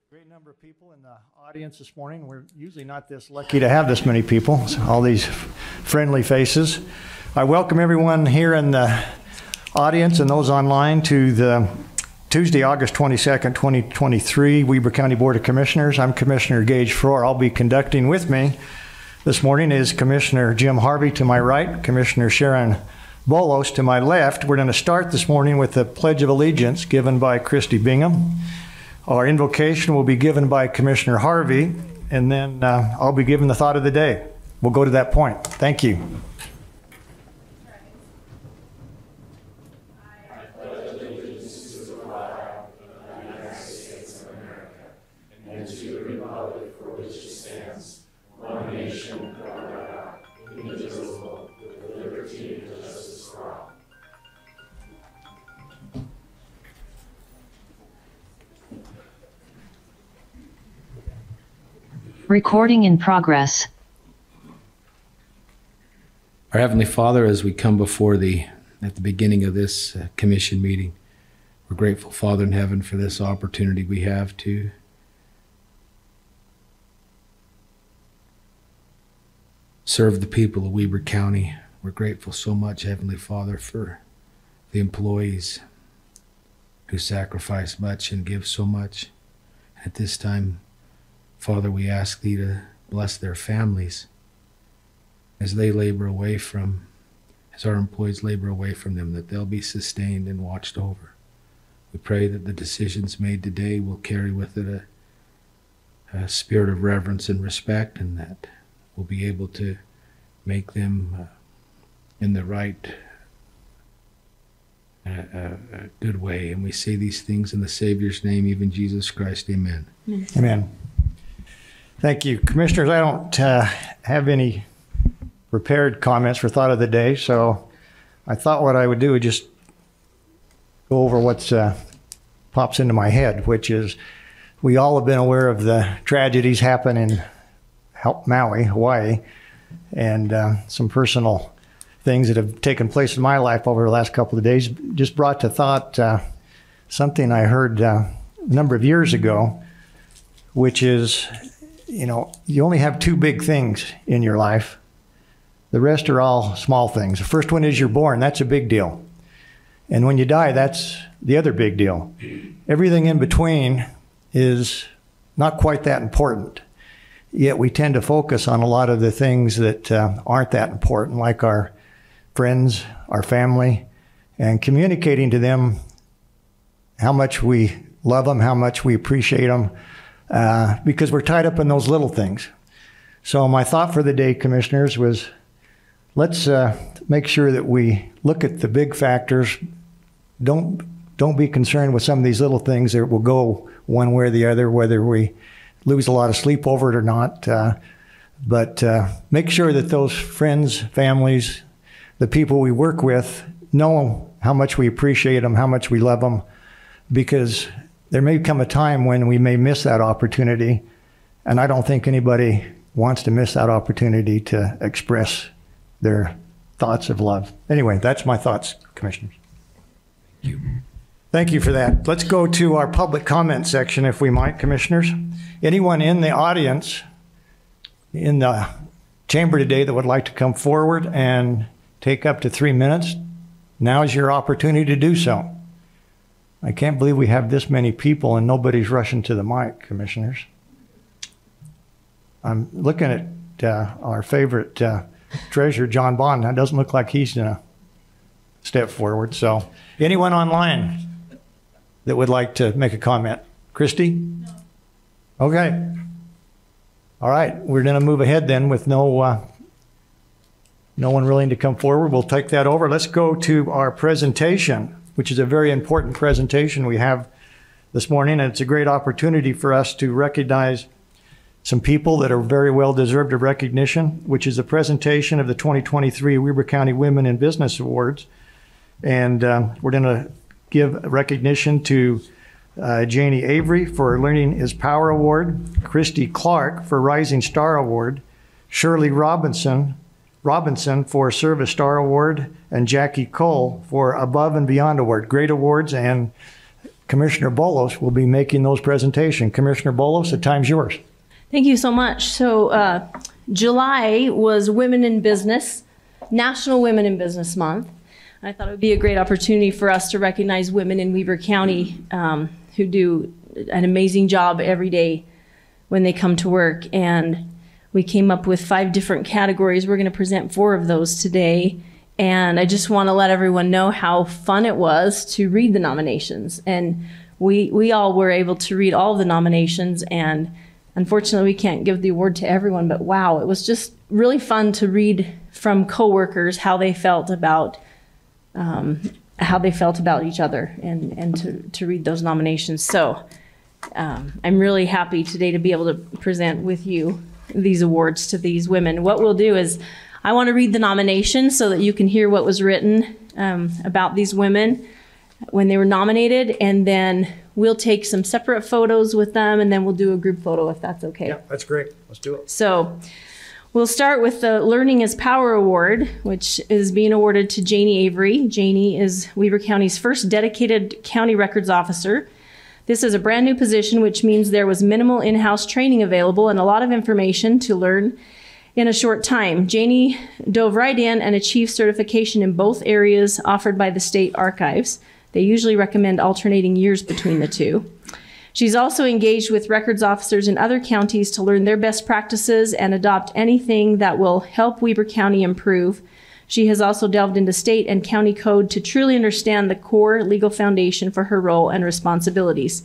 Great number of people in the audience this morning. We're usually not this lucky to have this many people, all these friendly faces. I welcome everyone here in the audience and those online to the Tuesday, August 22nd, 2023 Weber County Board of Commissioners. I'm Commissioner Gage Frohr. I'll be conducting with me this morning is Commissioner Jim Harvey to my right, Commissioner Sharon Bolos to my left. We're going to start this morning with the Pledge of Allegiance given by Christy Bingham. Our invocation will be given by Commissioner Harvey, and then I'll be given the thought of the day. We'll go to that point. Thank you. I pledge allegiance to the flag of the United States of America and to the republic for which it stands, one nation, under God, indivisible, with liberty and justice for all. Recording in progress. Our Heavenly Father, as we come before Thee at the beginning of this commission meeting, we're grateful, Father in heaven, for this opportunity we have to serve the people of Weber County. We're grateful so much, Heavenly Father, for the employees who sacrifice much and give so much. At this time, Father, we ask Thee to bless their families as they labor away from, as our employees labor away from them, that they'll be sustained and watched over. We pray that the decisions made today will carry with it a spirit of reverence and respect, and that we'll be able to make them in the right, good way. And we say these things in the Savior's name, even Jesus Christ. Amen. Amen. Thank you. Commissioners, I don't have any prepared comments for thought of the day, so I thought what I would do is just go over what pops into my head, which is we all have been aware of the tragedies happen in Maui, Hawaii, and some personal things that have taken place in my life over the last couple of days just brought to thought something I heard a number of years ago, which is, you know, you only have two big things in your life. The rest are all small things. The first one is you're born. That's a big deal. And when you die, that's the other big deal. Everything in between is not quite that important. Yet we tend to focus on a lot of the things that aren't that important, like our friends, our family, and communicating to them how much we love them, how much we appreciate them, because we're tied up in those little things. So my thought for the day, Commissioners, was let's make sure that we look at the big factors. Don't be concerned with some of these little things that will go one way or the other, whether we lose a lot of sleep over it or not. But make sure that those friends, families, the people we work with know how much we appreciate them, how much we love them, because there may come a time when we may miss that opportunity, and I don't think anybody wants to miss that opportunity to express their thoughts of love. Anyway, that's my thoughts, Commissioners. Thank you. Thank you for that. Let's go to our public comment section, if we might, Commissioners. Anyone in the audience, in the chamber today, that would like to come forward and take up to 3 minutes, now is your opportunity to do so. I can't believe we have this many people and nobody's rushing to the mic, Commissioners. I'm looking at our favorite treasurer, John Bond. That doesn't look like he's going to step forward. So anyone online that would like to make a comment? Christy? No. Okay. All right. We're going to move ahead then with no one willing to come forward. We'll take that over. Let's go to our presentation, which is a very important presentation we have this morning, and it's a great opportunity for us to recognize some people that are very well deserved of recognition, which is a presentation of the 2023 Weber County Women in Business Awards. And we're going to give recognition to Janie Avery for Learning is Power Award, Christy Clark for Rising Star Award, Shirley Robinson for Service Star Award, and Jackie Cole for Above and Beyond Award. Great awards, and Commissioner Bolos will be making those presentations. Commissioner Bolos, the time's yours. Thank you so much. So July was Women in Business, National Women in Business Month. I thought it would be a great opportunity for us to recognize women in Weber County who do an amazing job every day when they come to work. And we came up with 5 different categories. We're going to present 4 of those today. And I just want to let everyone know how fun it was to read the nominations. And we all were able to read all of the nominations, and unfortunately we can't give the award to everyone, but wow, it was just really fun to read from coworkers how they felt about each other, and to read those nominations. So I'm really happy today to be able to present with you these awards to these women. What we'll do is I want to read the nominations so that you can hear what was written about these women when they were nominated, and then we'll take some separate photos with them, and then we'll do a group photo if that's okay. Yeah, that's great. Let's do it. So we'll start with the Learning is Power Award, which is being awarded to Janie Avery. Janie is Weber County's first dedicated county records officer. This is a brand new position, which means there was minimal in-house training available and a lot of information to learn in a short time. Janie dove right in and achieved certification in both areas offered by the state archives. They usually recommend alternating years between the two. She's also engaged with records officers in other counties to learn their best practices and adopt anything that will help Weber County improve. She has also delved into state and county code to truly understand the core legal foundation for her role and responsibilities.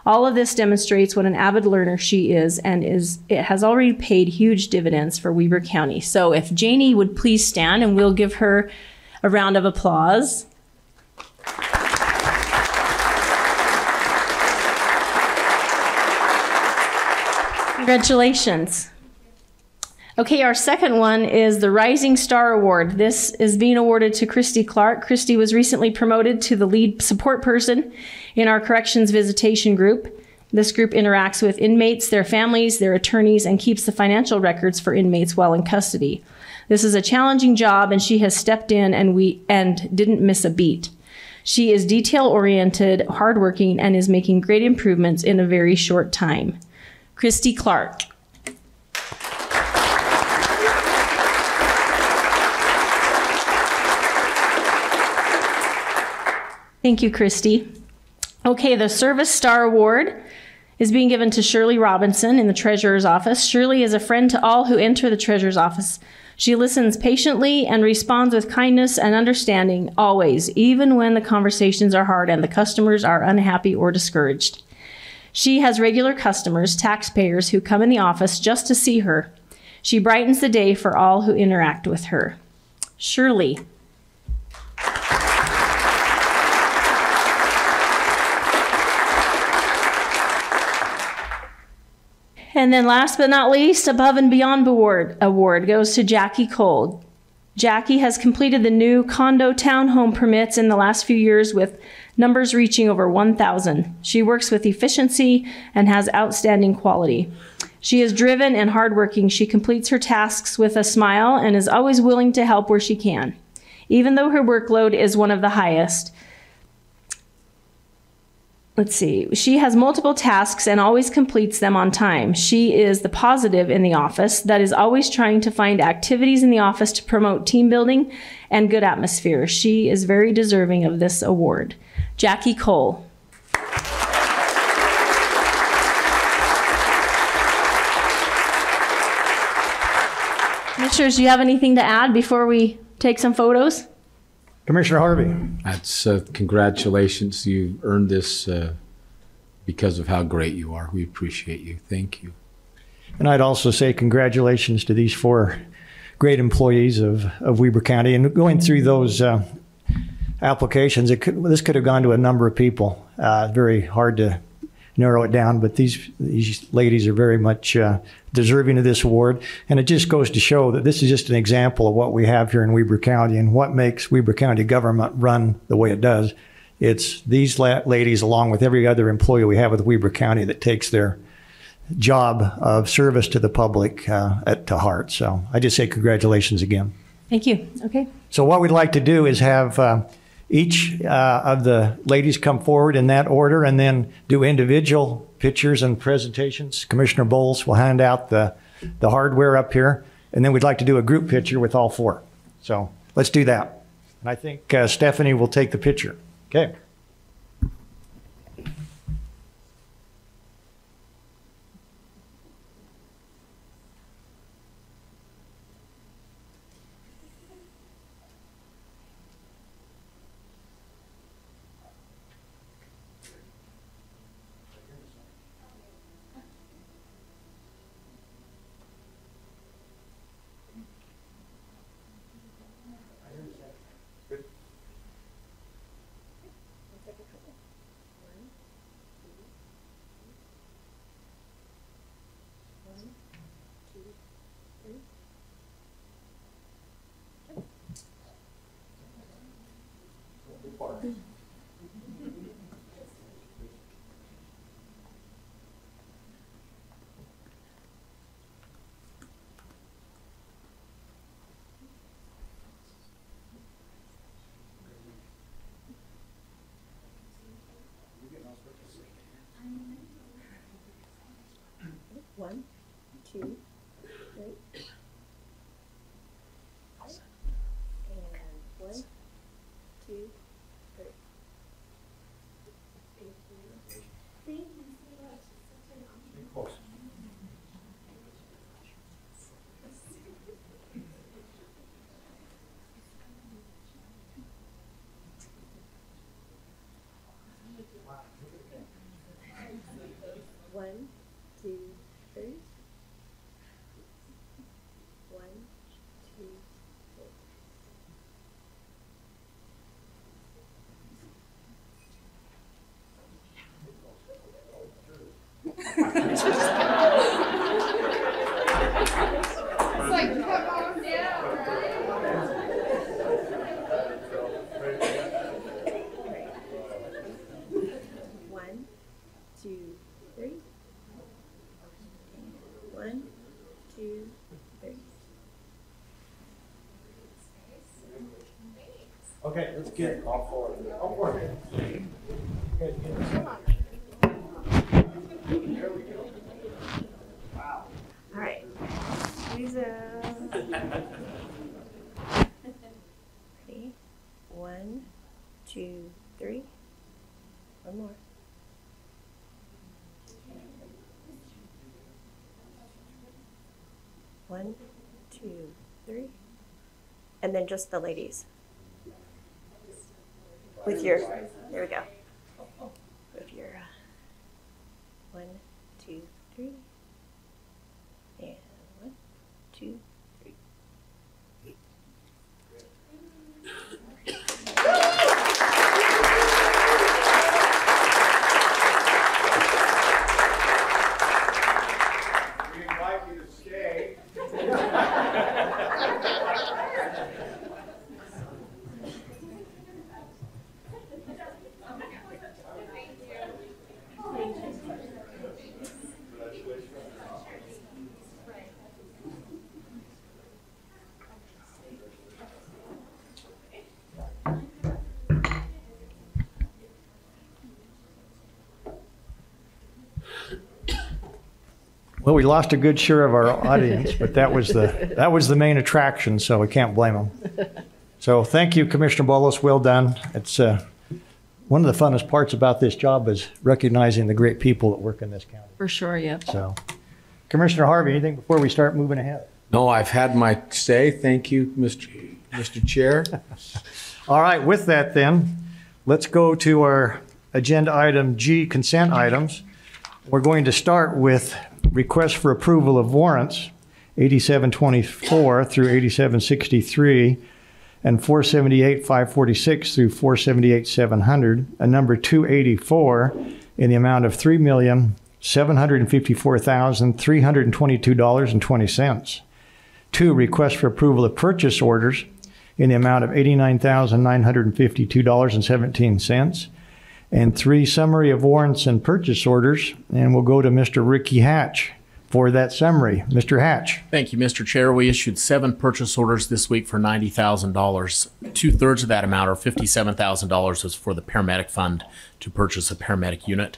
All of this demonstrates what an avid learner she is, and it has already paid huge dividends for Weber County. So if Janie would please stand, and we'll give her a round of applause. Congratulations. Okay, our second one is the Rising Star Award. This is being awarded to Christy Clark. Christy was recently promoted to the lead support person in our corrections visitation group. This group interacts with inmates, their families, their attorneys, and keeps the financial records for inmates while in custody. This is a challenging job, and she has stepped in and didn't miss a beat. She is detail-oriented, hardworking, and is making great improvements in a very short time. Christy Clark. Thank you, Christy. Okay, the Service Star Award is being given to Shirley Robinson in the Treasurer's Office. Shirley is a friend to all who enter the Treasurer's Office. She listens patiently and responds with kindness and understanding, always, even when the conversations are hard and the customers are unhappy or discouraged. She has regular customers, taxpayers, who come in the office just to see her. She brightens the day for all who interact with her. Shirley. And then last but not least, Above and Beyond Award goes to Jackie Cole. Jackie has completed the new condo townhome permits in the last few years with numbers reaching over 1,000. She works with efficiency and has outstanding quality. She is driven and hardworking. She completes her tasks with a smile and is always willing to help where she can, even though her workload is one of the highest. Let's see. She has multiple tasks and always completes them on time. She is the positive in the office that is always trying to find activities in the office to promote team building and good atmosphere. She is very deserving of this award. Jackie Cole. Commissioners, do you have anything to add before we take some photos? Commissioner Harvey. That's congratulations. You earned this because of how great you are. We appreciate you. Thank you. And I'd also say congratulations to these 4 great employees of Weber County. And going through those applications, this could have gone to a number of people. Very hard to narrow it down, but these ladies are very much deserving of this award. And it just goes to show that this is just an example of what we have here in Weber County and what makes Weber County government run the way it does. It's these ladies, along with every other employee we have with Weber County, that takes their job of service to the public to heart. So I just say congratulations again. Thank you. Okay. So what we'd like to do is have each of the ladies come forward in that order and then do individual pictures and presentations. Commissioner Bowles will hand out the hardware up here, and then we'd like to do a group picture with all four. So let's do that. And I think Stephanie will take the picture. Okay. One, two, three. And one, two, three. Thank you so much. It's such an honor. One, two, three. One, two, three. It's like, come on down, right? One, two, three. One, two, three. Okay, let's get it. All four. All four. All right. Squeeze out. Ready? One, two, three. One more. One, two, three. And then just the ladies. With your, there we go. With your, one, two, three. And one, two, three. We invite you to stay. Well, we lost a good share of our audience, but that was the main attraction, so we can't blame them. So thank you, Commissioner Bolos. Well done. It's one of the funnest parts about this job is recognizing the great people that work in this county. For sure, yep. So, Commissioner Harvey, anything before we start moving ahead? No, I've had my say. Thank you, Mr. Chair. All right, with that then, let's go to our agenda item G, consent items. We're going to start with request for approval of warrants, 8724 through 8763, and 478 546 through 478 700, and number 284 in the amount of $3,754,322.20. 2, request for approval of purchase orders in the amount of $89,952.17. And 3, summary of warrants and purchase orders. And we'll go to Mr. Ricky Hatch for that summary. Mr. Hatch. Thank you, Mr. Chair. We issued 7 purchase orders this week for $90,000. 2/3 of that amount, or $57,000, was for the paramedic fund to purchase a paramedic unit.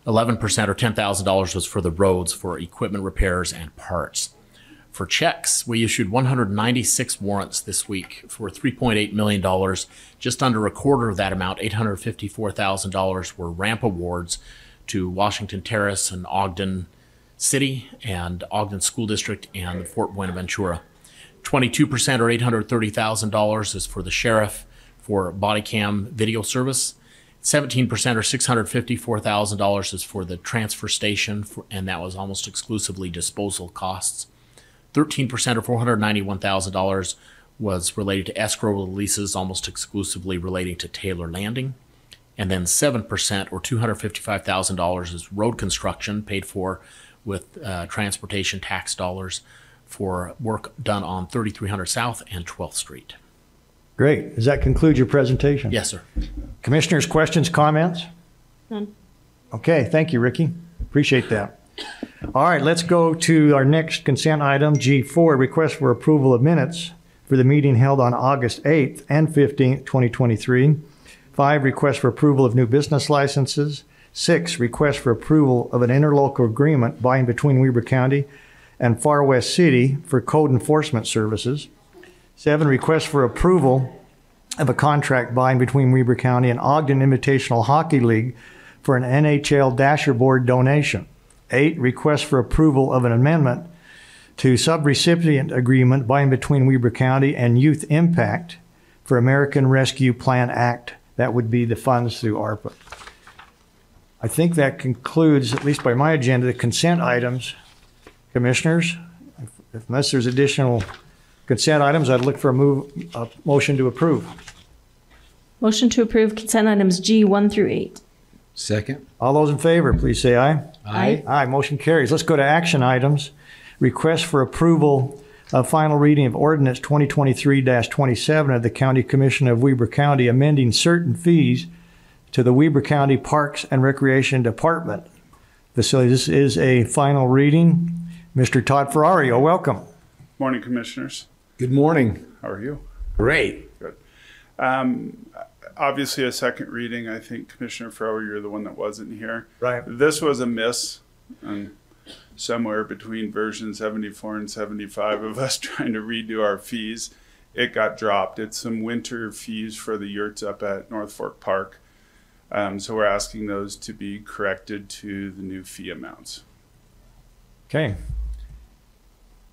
11%, or $10,000, was for the roads for equipment repairs and parts. For checks, we issued 196 warrants this week for $3.8 million. Just under a quarter of that amount, $854,000, were ramp awards to Washington Terrace and Ogden City and Ogden School District and Fort Buenaventura. 22%, or $830,000, is for the sheriff for body cam video service. 17%, or $654,000, is for the transfer station, and that was almost exclusively disposal costs. 13%, or $491,000, was related to escrow leases, almost exclusively relating to Taylor Landing. And then 7%, or $255,000, is road construction paid for with transportation tax dollars for work done on 3300 South and 12th Street. Great. Does that conclude your presentation? Yes, sir. Commissioners, questions, comments? None. Okay, thank you, Ricky. Appreciate that. All right, let's go to our next consent item, G4, request for approval of minutes for the meeting held on August 8th and 15th, 2023. 5, request for approval of new business licenses. 6, request for approval of an interlocal agreement by and between Weber County and Far West City for code enforcement services. 7, request for approval of a contract by and between Weber County and Ogden Invitational Hockey League for an NHL Dasher board donation. 8, request for approval of an amendment to subrecipient agreement by and between Weber County and Youth Impact for American Rescue Plan Act. That would be the funds through ARPA. I think that concludes, at least by my agenda, the consent items. Commissioners, unless there's additional consent items, I'd look for a motion to approve. Motion to approve consent items G1 through 8. Second. All those in favor, please say aye. Aye. Aye, motion carries. Let's go to action items. Request for approval of final reading of ordinance 2023-27 of the County Commission of Weber County amending certain fees to the Weber County Parks and Recreation Department facility. This is a final reading. Mr. Todd Ferrario, welcome. Morning, Commissioners. Good morning. How are you? Great. Good. Obviously, a second reading. I think, Commissioner Frower, you're the one that wasn't here. Right. This was a miss, and somewhere between version 74 and 75 of us trying to redo our fees, it got dropped. It's some winter fees for the yurts up at North Fork Park. So we're asking those to be corrected to the new fee amounts. Okay.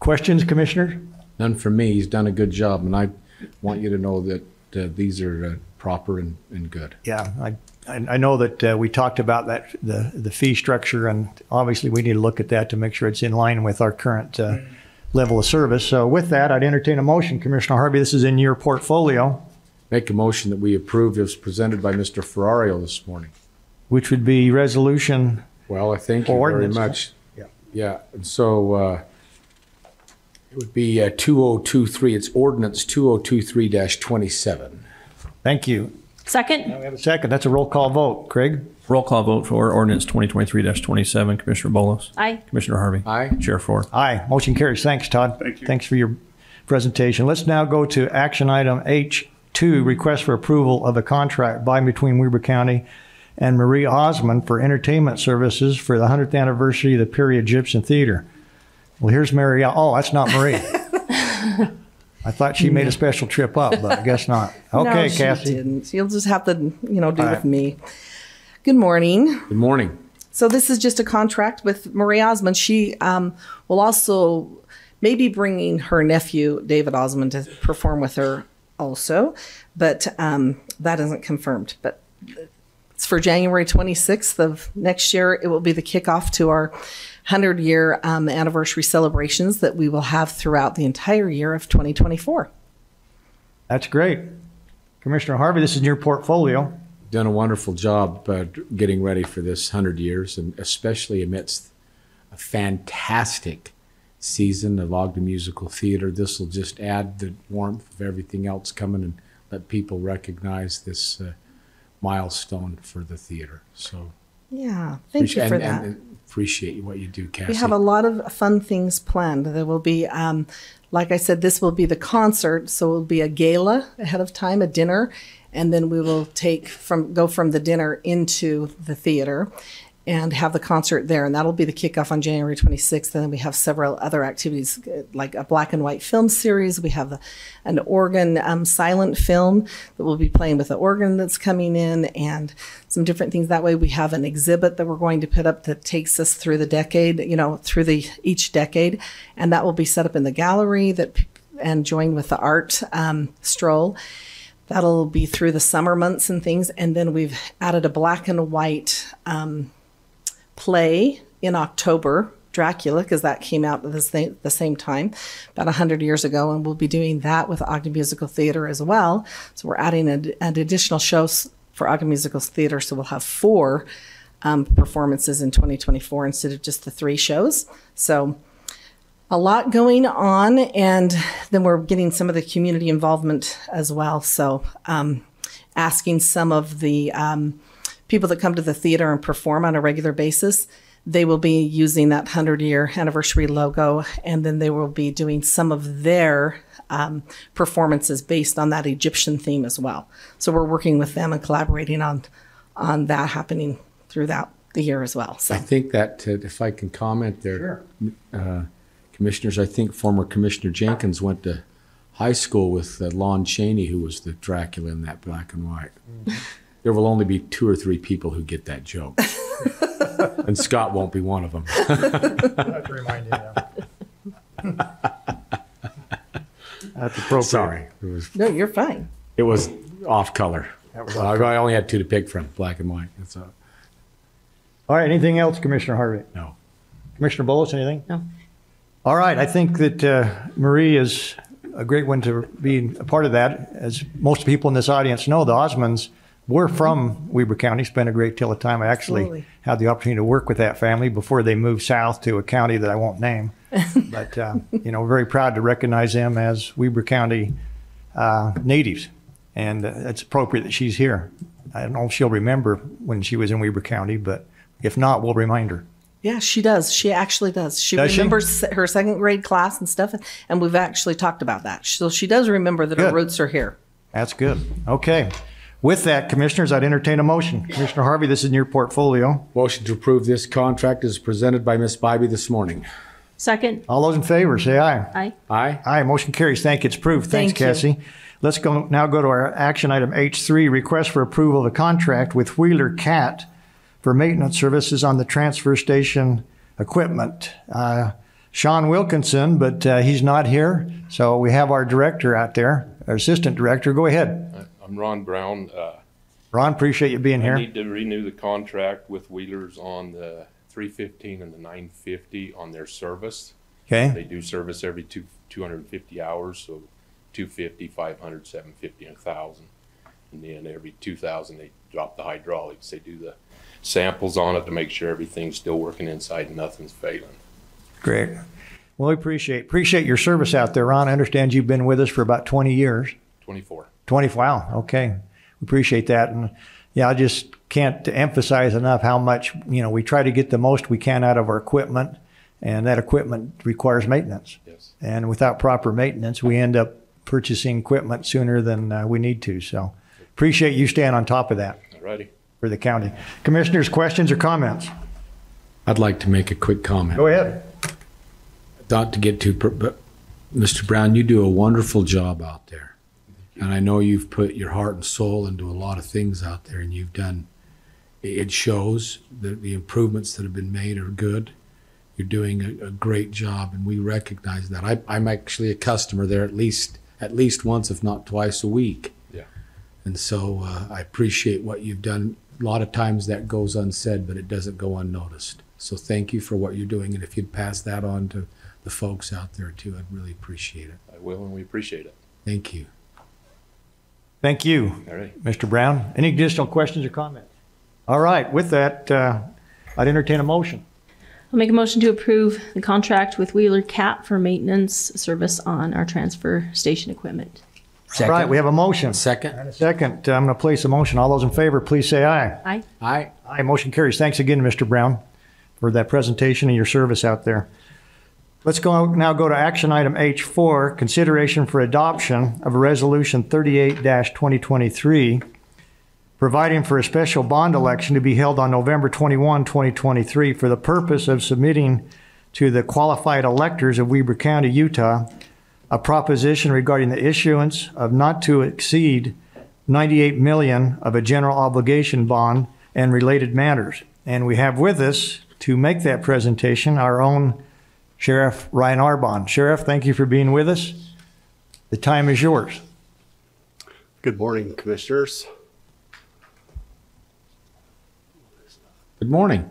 Questions, Commissioner? None from me. He's done a good job, and I want you to know that these are proper and good. Yeah, I know that we talked about that the fee structure, and obviously we need to look at that to make sure it's in line with our current level of service. So with that, I'd entertain a motion. Commissioner Harvey, this is in your portfolio. Make a motion that we approve as presented by Mr. Ferrario this morning. Which would be resolution. Well, I thank you very Ordinance. much. Yeah. Yeah, and so it would be 2023. It's ordinance 2023-27. Thank you. Second? Now we have a second. That's a roll call vote. Craig? Roll call vote for ordinance 2023-27. Commissioner Bolos. Aye. Commissioner Harvey. Aye. Chair Ford. Aye. Motion carries. Thanks, Todd. Thank you. Thanks for your presentation. Let's now go to action item H2, request for approval of a contract by and between Weber County and Marie Osmond for entertainment services for the 100th anniversary of the Period Egyptian Theater. Well, here's Mary. Oh, that's not Marie. I thought she made a special trip up, but I guess not. Okay, no, Cassie. she didn't. You'll just have to, do All right. with me. Good morning. Good morning. So this is just a contract with Marie Osmond. She will also maybe bringing her nephew, David Osmond, to perform with her also, but that isn't confirmed. But it's for January 26th of next year. It will be the kickoff to our 100-year anniversary celebrations that we will have throughout the entire year of 2024. That's great. Commissioner Harvey, this is in your portfolio. Done a wonderful job getting ready for this 100 years, and especially amidst a fantastic season of Ogden Musical Theater. This will just add the warmth of everything else coming and let people recognize this milestone for the theater. So Yeah, thank you for that. And appreciate what you do, Cassie. We have a lot of fun things planned. There will be, like I said, this will be the concert, so it will be a gala ahead of time, a dinner, and then we will go from the dinner into the theater and have the concert there, and that'll be the kickoff on January 26th. And then we have several other activities, like a black and white film series. We have an organ silent film that we'll be playing with the organ that's coming in, and some different things. That way we have an exhibit that we're going to put up that takes us through the decade, through each decade, and that will be set up in the gallery and joined with the art stroll. That'll be through the summer months and things. And then we've added a black and white play in October, Dracula, because that came out at the same time, about 100 years ago, and we'll be doing that with Ogden Musical Theater as well. So we're adding an additional show for Ogden Musical Theater, so we'll have 4 performances in 2024 instead of just the 3 shows. So a lot going on, and then we're getting some of the community involvement as well. So asking some of the people that come to the theater and perform on a regular basis, they will be using that 100-year anniversary logo, and then they will be doing some of their performances based on that Egyptian theme as well. So we're working with them and collaborating on that happening throughout the year as well. So I think that, if I can comment there, sure. Commissioners, I think former Commissioner Jenkins went to high school with Lon Chaney, who was the Dracula in that black and white. Mm-hmm. There will only be 2 or 3 people who get that joke. And Scott won't be one of them. I have to remind you that. That's appropriate. Sorry. No, you're fine. It was off color. I only had 2 to pick from, black and white. That's all. All right, anything else, Commissioner Harvey? No. Commissioner Bullis, anything? No. All right, I think that Marie is a great one to be a part of that. As most people in this audience know, the Osmonds were from Weber County, spent a great deal of time. I actually Absolutely. had the opportunity to work with that family before they moved south to a county that I won't name. But, very proud to recognize them as Weber County natives. And it's appropriate that she's here. I don't know if she'll remember when she was in Weber County, but if not, we'll remind her. Yeah, she does. She actually does. She Does she? remembers her 2nd grade class and stuff, and we've actually talked about that. So she does remember that her Good. roots are here. That's good. Okay. With that, Commissioners, I'd entertain a motion. Commissioner Harvey, this is in your portfolio. Motion to approve this contract is presented by Ms. Bybee this morning. Second. All those in favor, say aye. Aye. Aye. Aye, motion carries. Thank you. It's approved. Thanks, Thank you. Cassie. Let's now go to our action item H3, request for approval of a contract with Wheeler Cat for maintenance services on the transfer station equipment. Sean Wilkinson, but he's not here. So we have our director out there, our assistant director. Go ahead. I'm Ron Brown. Ron, appreciate you being here. I need to renew the contract with Wheelers on the 315 and the 950 on their service. Okay. They do service every 250 hours, so 250, 500, 750, and 1,000. And then every 2,000 they drop the hydraulics. They do the samples on it to make sure everything's still working inside and nothing's failing. Great. Well, we appreciate your service out there, Ron. I understand you've been with us for about 20 years. 24. 20, wow, okay. We appreciate that. And yeah, I just can't emphasize enough how much, we try to get the most we can out of our equipment, and that equipment requires maintenance. Yes. And without proper maintenance, we end up purchasing equipment sooner than we need to. So appreciate you staying on top of that Alrighty. for the county. Commissioners, questions or comments? I'd like to make a quick comment. Go ahead. Not to get too, but Mr. Brown, you do a wonderful job out there. And I know you've put your heart and soul into a lot of things out there, and you've done, it shows that the improvements that have been made are good. You're doing a great job, and we recognize that. I'm actually a customer there at least once, if not twice a week. Yeah. And so I appreciate what you've done. A lot of times that goes unsaid, but it doesn't go unnoticed. So thank you for what you're doing, and if you'd pass that on to the folks out there too, I'd really appreciate it. I will, and we appreciate it. Thank you. Thank you, All right. Mr. Brown. Any additional questions or comments? All right, with that, I'd entertain a motion. I'll make a motion to approve the contract with Wheeler Cat for maintenance service on our transfer station equipment. All right, we have a motion. Second. And a second. I'm going to place a motion. All those in favor, please say aye. Aye. Aye. Aye, motion carries. Thanks again, Mr. Brown, for that presentation and your service out there. Let's now go to action item H4, consideration for adoption of Resolution 38-2023, providing for a special bond election to be held on November 21, 2023, for the purpose of submitting to the qualified electors of Weber County, Utah, a proposition regarding the issuance of not to exceed $98 million of a general obligation bond and related matters. And we have with us to make that presentation our own Sheriff Ryan Arbon. Sheriff, thank you for being with us. The time is yours. Good morning, Commissioners. Good morning.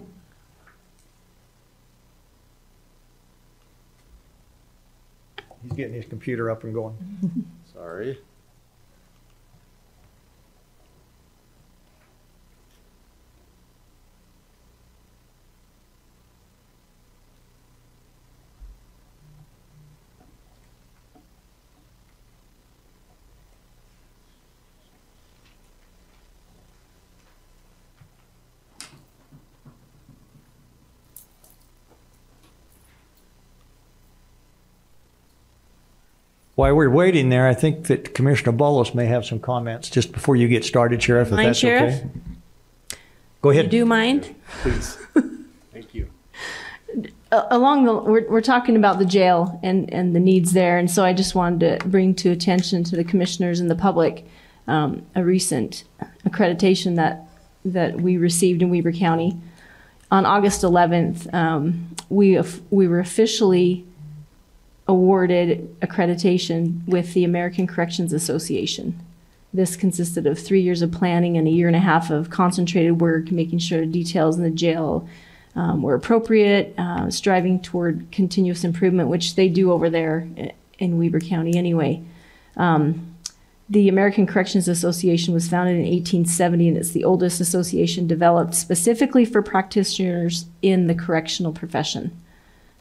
He's getting his computer up and going. Sorry. While we're waiting there, I think that Commissioner Bolos may have some comments just before you get started, Sheriff, if Mind, that's Sheriff? okay. Go ahead. You do mind? Please. Thank you. We're talking about the jail and the needs there, and so I just wanted to bring to attention to the commissioners and the public a recent accreditation that we received in Weber County. On August 11th, we were officially awarded accreditation with the American Corrections Association. This consisted of 3 years of planning and a year and a half of concentrated work, making sure details in the jail were appropriate, striving toward continuous improvement, which they do over there in Weber County anyway. The American Corrections Association was founded in 1870, and it's the oldest association developed specifically for practitioners in the correctional profession.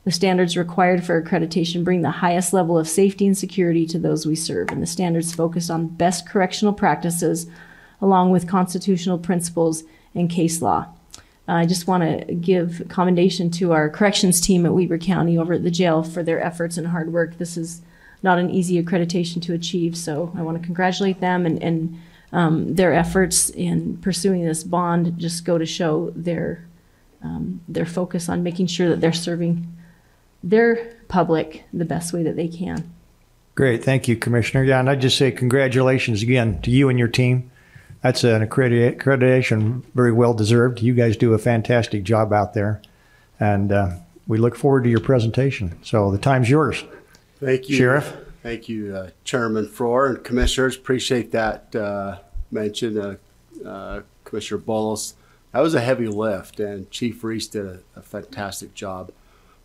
The standards required for accreditation bring the highest level of safety and security to those we serve, and the standards focus on best correctional practices along with constitutional principles and case law. I just want to give commendation to our corrections team at Weber County over at the jail for their efforts and hard work. This is not an easy accreditation to achieve, so I want to congratulate them, and their efforts in pursuing this bond just go to show their focus on making sure that they're serving their public the best way that they can. Great. Thank you, Commissioner. Yeah, and I'd just say congratulations again to you and your team. That's an accreditation very well deserved. You guys do a fantastic job out there, and we look forward to your presentation. So the time's yours. Thank you, Sheriff. Thank you, Chairman Frohr and Commissioners. Appreciate that mention, Commissioner Bolos. That was a heavy lift, and Chief Reese did a fantastic job.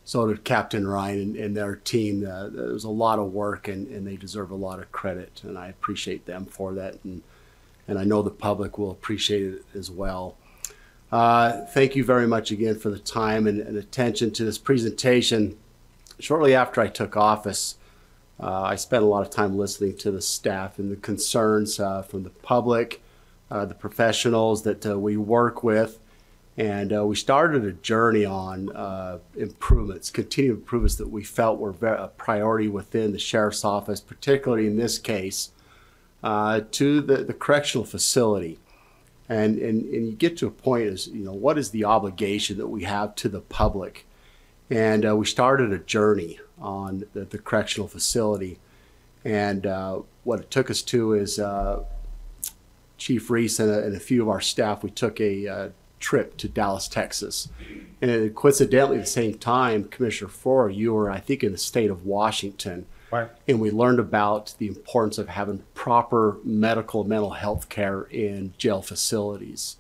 So did Captain Ryan and their team. There was a lot of work, and they deserve a lot of credit, and I appreciate them for that, and I know the public will appreciate it as well. Thank you very much again for the time and attention to this presentation. Shortly after I took office, I spent a lot of time listening to the staff and the concerns from the public, the professionals that we work with, and we started a journey on improvements, continued improvements that we felt were a priority within the Sheriff's Office, particularly in this case, to the correctional facility. And you get to a point is, what is the obligation that we have to the public? And we started a journey on the correctional facility. And what it took us to is Chief Reese and a few of our staff, we took a trip to Dallas, Texas. And coincidentally, at the same time, Commissioner Frohr, you were, I think, in the state of Washington. Right. And we learned about the importance of having proper medical, mental health care in jail facilities.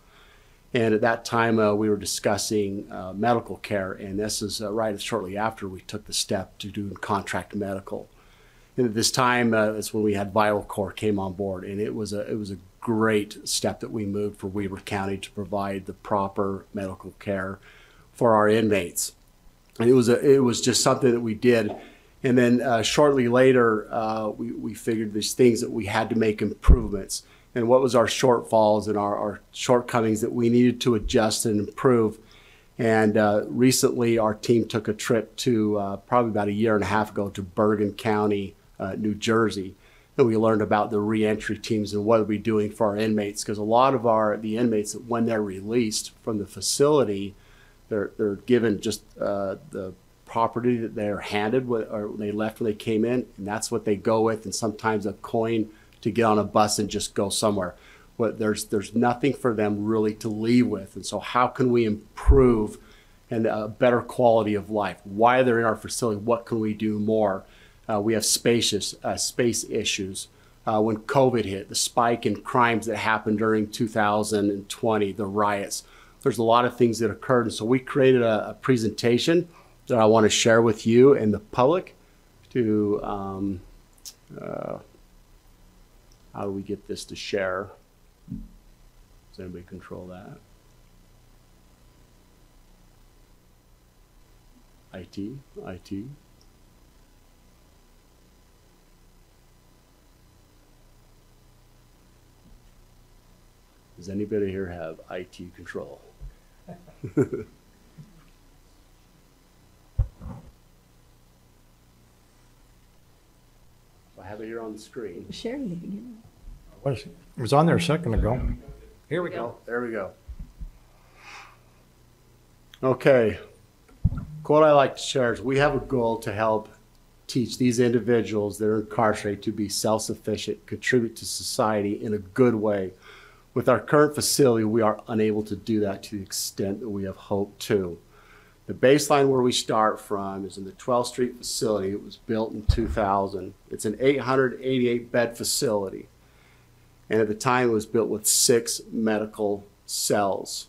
And at that time, we were discussing medical care, and this is right shortly after we took the step to do contract medical. And at this time, that's when we had Vital Corps came on board, and it was a great step that we moved for Weber County to provide the proper medical care for our inmates. And it was just something that we did. And then shortly later, we figured these things that we had to make improvements, and what was our shortfalls and our shortcomings that we needed to adjust and improve. And recently our team took a trip to probably about a year and a half ago to Bergen County, New Jersey. And we learned about the reentry teams and what are we doing for our inmates, because a lot of the inmates, when they're released from the facility, they're given just the property that they're handed or they left when they came in, and that's what they go with, and sometimes a coin to get on a bus and just go somewhere. But there's nothing for them really to leave with. And so how can we improve and a better quality of life? Why they're in our facility, what can we do more? We have space issues. When COVID hit, the spike in crimes that happened during 2020, the riots, there's a lot of things that occurred. And so we created a presentation that I want to share with you and the public to, how do we get this to share? Does anybody control that? IT. Does anybody here have IT control? I have it here on the screen. Share it again. It was on there a second ago. Here we go. There we go. Okay. What I like to share is we have a goal to help teach these individuals that are incarcerated to be self-sufficient, contribute to society in a good way. With our current facility, we are unable to do that to the extent that we have hoped to. The baseline where we start from is in the 12th Street facility. It was built in 2000. It's an 888 bed facility. And at the time it was built with 6 medical cells.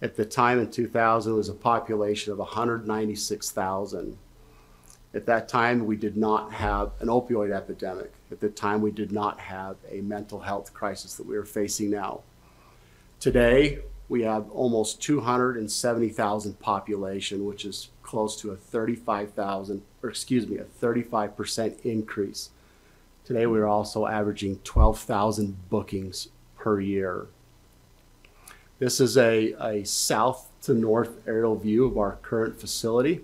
At the time in 2000, it was a population of 196,000. At that time, we did not have an opioid epidemic. At the time, we did not have a mental health crisis that we are facing now. Today, we have almost 270,000 population, which is close to a 35% increase. Today, we're also averaging 12,000 bookings per year. This is a south to north aerial view of our current facility.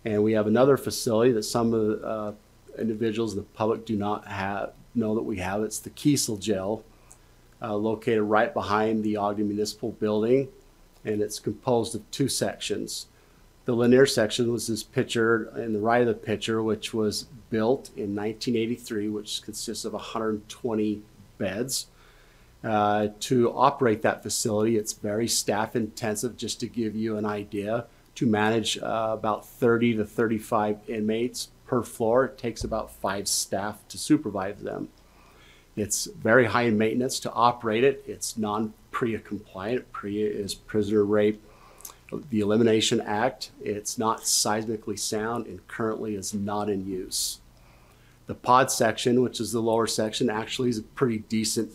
And we have another facility that some of the individuals in the public do not know that we have. It's the Kiesel Jail, located right behind the Ogden Municipal Building, and it's composed of 2 sections. The linear section was this picture in the right of the picture, which was built in 1983, which consists of 120 beds. To operate that facility, it's very staff intensive. Just to give you an idea, to manage about 30 to 35 inmates per floor, it takes about 5 staff to supervise them. It's very high in maintenance to operate it. It's non-PREA compliant. PREA is Prisoner Rape, the Elimination Act. It's not seismically sound and currently is not in use. The pod section, which is the lower section, actually is a pretty decent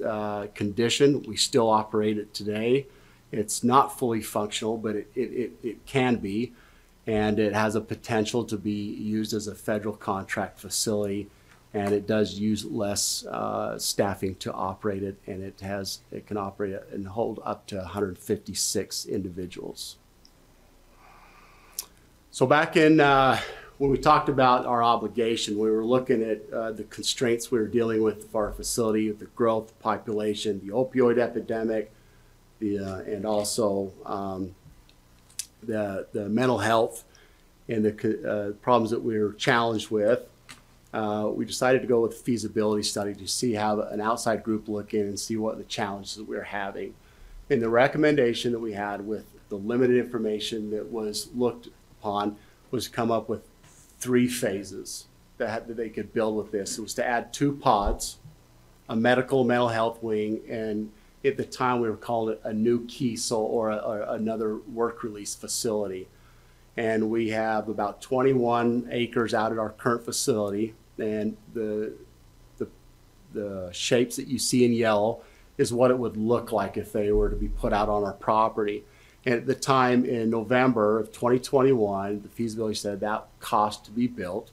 condition. We still operate it today. It's not fully functional, but it can be, and it has a potential to be used as a federal contract facility, and it does use less staffing to operate it, and it can operate and hold up to 156 individuals. So back in when we talked about our obligation, we were looking at the constraints we were dealing with for our facility, the growth, the population, the opioid epidemic, and also the mental health and the problems that we were challenged with. We decided to go with a feasibility study to see how an outside group look in and see what the challenges that we were having. And the recommendation that we had with the limited information that was looked upon was to come up with 3 phases that they could build with this. It was to add 2 pods, a medical mental health wing, and at the time we were calling it a new Kiesel or another work release facility. And we have about 21 acres out at our current facility, and the shapes that you see in yellow is what it would look like if they were to be put out on our property. And at the time in November of 2021, the feasibility said that cost to be built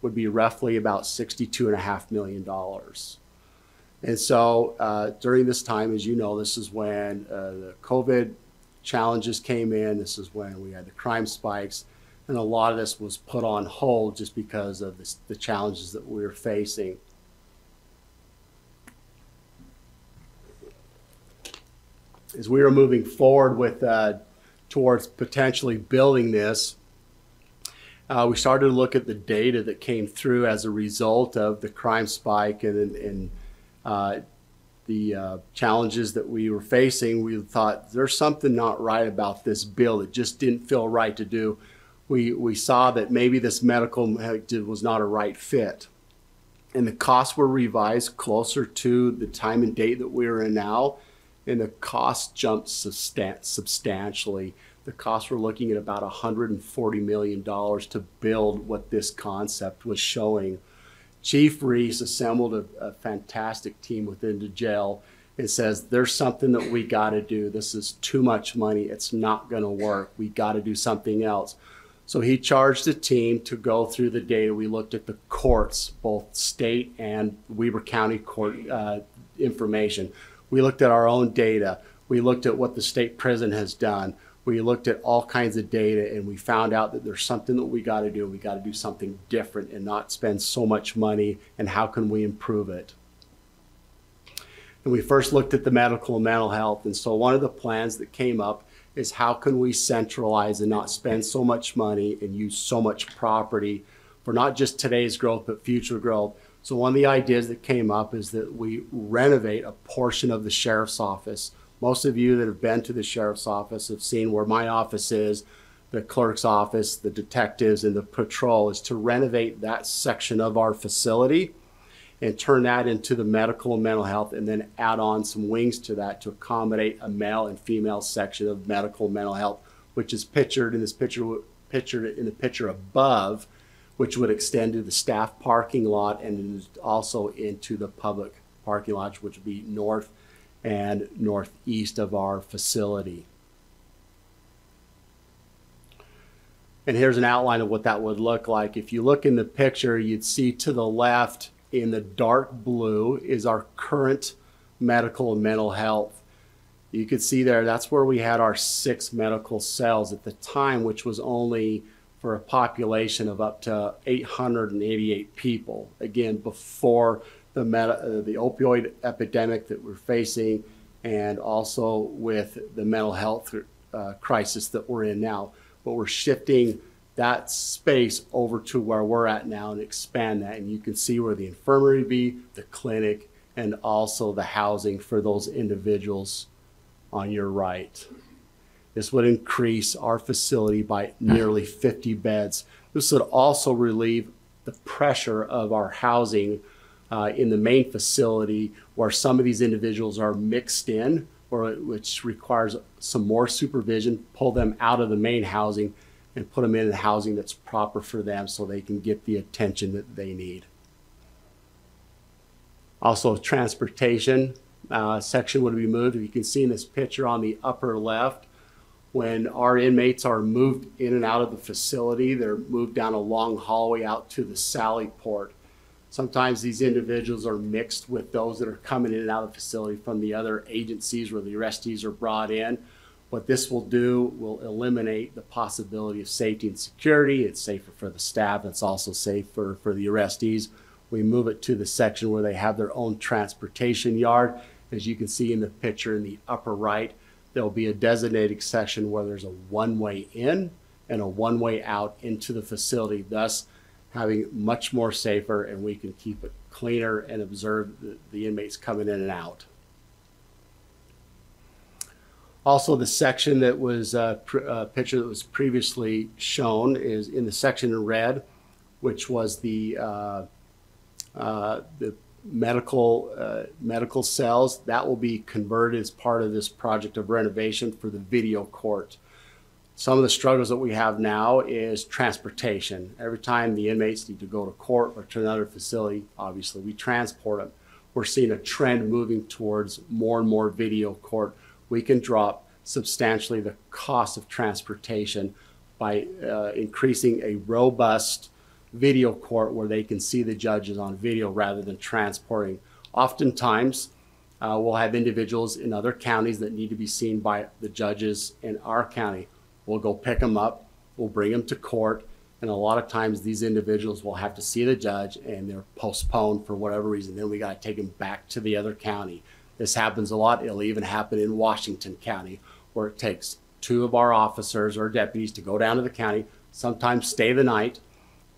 would be roughly about $62.5 million. And so during this time, as you know, this is when the COVID challenges came in. This is when we had the crime spikes. And a lot of this was put on hold just because of the challenges that we were facing. As we were moving forward with towards potentially building this, we started to look at the data that came through as a result of the crime spike and the challenges that we were facing. We thought there's something not right about this bill. It just didn't feel right to do. We saw that maybe this medical was not a right fit. And the costs were revised closer to the time and date that we are in now. And the cost jumped substantially. The costs were looking at about $140 million to build what this concept was showing. Chief Reese assembled a fantastic team within the jail and says, there's something that we got to do. This is too much money. It's not going to work. We got to do something else. So he charged a team to go through the data. We looked at the courts, both state and Weber County court information. We looked at our own data. We looked at what the state prison has done. We looked at all kinds of data, and we found out that there's something that we got to do. We got to do something different and not spend so much money, and how can we improve it? And we first looked at the medical and mental health. And so one of the plans that came up is how can we centralize and not spend so much money and use so much property for not just today's growth, but future growth. So one of the ideas that came up is that we renovate a portion of the sheriff's office. Most of you that have been to the sheriff's office have seen where my office is, the clerk's office, the detectives, and the patrol, is to renovate that section of our facility and turn that into the medical and mental health, and then add on some wings to that to accommodate a male and female section of medical and mental health, which is pictured in this picture in the picture above, which would extend to the staff parking lot and also into the public parking lot, which would be north and northeast of our facility. And here's an outline of what that would look like. If you look in the picture, you'd see to the left in the dark blue is our current medical and mental health. You could see there, that's where we had our 6 medical cells at the time, which was only for a population of up to 888 people. Again, before the opioid epidemic that we're facing, and also with the mental health crisis that we're in now. But we're shifting that space over to where we're at now and expand that. And you can see where the infirmary would be, the clinic, and also the housing for those individuals on your right. This would increase our facility by nearly 50 beds. This would also relieve the pressure of our housing in the main facility, where some of these individuals are mixed in, which requires some more supervision, pull them out of the main housing and put them in the housing that's proper for them so they can get the attention that they need. Also, transportation section would be moved. You can see in this picture on the upper left, when our inmates are moved in and out of the facility, they're moved down a long hallway out to the Sally Port. Sometimes these individuals are mixed with those that are coming in and out of the facility from the other agencies where the arrestees are brought in. What this will do will eliminate the possibility of safety and security. It's safer for the staff. It's also safer for the arrestees. We move it to the section where they have their own transportation yard. As you can see in the picture in the upper right, there'll be a designated section where there's a one-way in and a one-way out into the facility, thus having much more safer, and we can keep it cleaner and observe the inmates coming in and out. Also, the section that was picture that was previously shown is in the section in red, which was the medical cells. That will be converted as part of this project of renovation for the video court. Some of the struggles that we have now is transportation. Every time the inmates need to go to court or to another facility, obviously we transport them. We're seeing a trend moving towards more and more video court. We can drop substantially the cost of transportation by increasing a robust video court where they can see the judges on video rather than transporting. Oftentimes, we'll have individuals in other counties that need to be seen by the judges in our county. We'll go pick them up, we'll bring them to court, and a lot of times these individuals will have to see the judge and they're postponed for whatever reason. Then we got to take them back to the other county. This happens a lot. It'll even happen in Washington County, where it takes 2 of our officers or deputies to go down to the county, sometimes stay the night,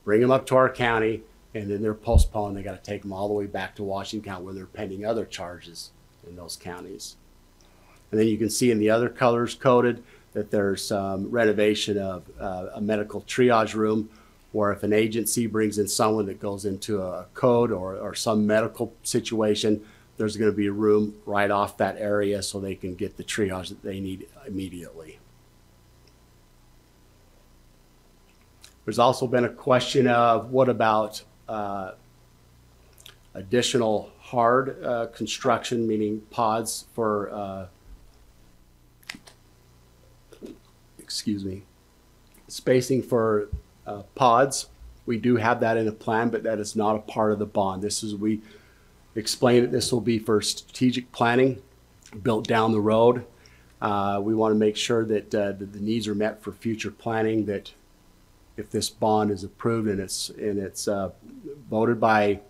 bring them up to our county, and then they're postponed. They got to take them all the way back to Washington County where they're pending other charges in those counties. And then you can see in the other colors coded that there's renovation of a medical triage room, where if an agency brings in someone that goes into a code or some medical situation, there's going to be a room right off that area so they can get the triage that they need immediately. There's also been a question of what about additional hard construction, meaning pods for, spacing for pods. We do have that in a plan, but that is not a part of the bond. We explained that this will be for strategic planning, built down the road. We want to make sure that the needs are met for future planning, that if this bond is approved and it's voted by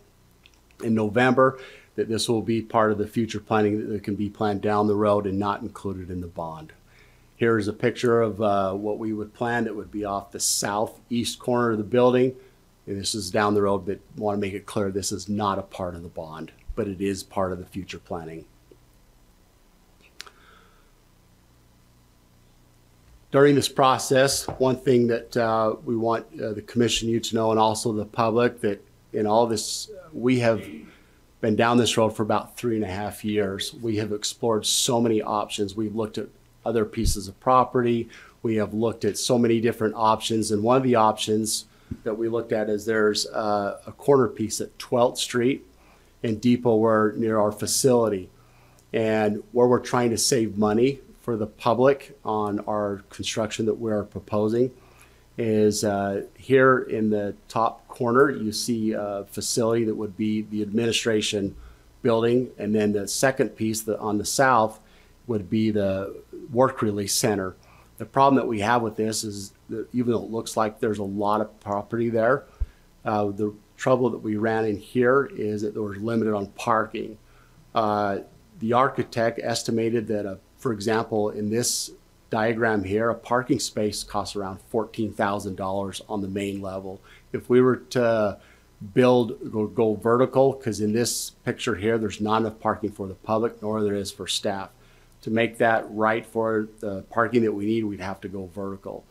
in November, that this will be part of the future planning that can be planned down the road and not included in the bond. Here is a picture of what we would plan. It would be off the southeast corner of the building. And this is down the road, but want to make it clear this is not a part of the bond, but it is part of the future planning. During this process, one thing that we want the commission, you to know, and also the public, that in all this, we have been down this road for about 3.5 years. We have explored so many options. We've looked at other pieces of property. We have looked at so many different options. And one of the options that we looked at is there's a corner piece at 12th Street and Depot, where near our facility. And where we're trying to save money for the public on our construction that we're proposing is here in the top corner, you see a facility that would be the administration building. And then the second piece on the south would be the work release center. The problem that we have with this is that even though it looks like there's a lot of property there, the trouble that we ran in here is that there was limited on parking. The architect estimated that, for example, in this diagram here, a parking space costs around $14,000 on the main level. If we were to go vertical, because in this picture here, there's not enough parking for the public, nor there is for staff. To make that right for the parking that we need, we'd have to go vertical.